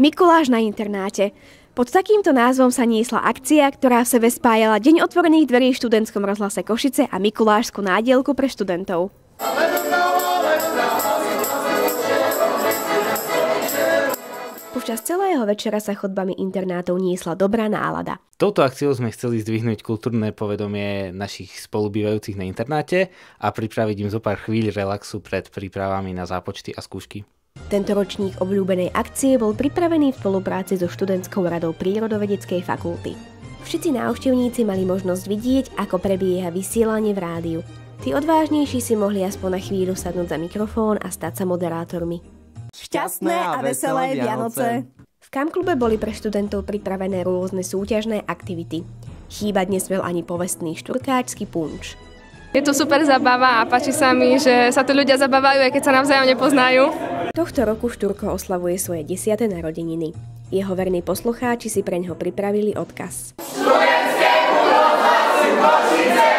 Mikuláš na internáte. Pod takýmto názvom sa niesla akcia, ktorá v sebe spájala Deň otvorených dverí v študentskom rozhlase Košice a mikulášsku nádielku pre študentov. Počas celého večera sa chodbami internátov niesla dobrá nálada. Touto akciou sme chceli zdvihnúť kultúrne povedomie našich spolubývajúcich na internáte a pripraviť im zo pár chvíľ relaxu pred prípravami na zápočty a skúšky. Tento ročník obľúbenej akcie bol pripravený v spolupráci so študentskou radou prírodovedeckej fakulty. Všetci návštevníci mali možnosť vidieť, ako prebieha vysielanie v rádiu. Tí odvážnejší si mohli aspoň na chvíľu sadnúť za mikrofón a stať sa moderátormi. Šťastné a veselé Vianoce! V Kamklube boli pre študentov pripravené rôzne súťažné aktivity. Chýbať nesmel ani povestný šturkáčsky punč. Je to super zábava a páči sa mi, že sa tu ľudia zabávajú, aj keď sa navzájom nepoznajú. Tohto roku Šturko oslavuje svoje 10. narodeniny. Jeho verní poslucháči si preňho pripravili odkaz. Študentskému rozhlasu Košice!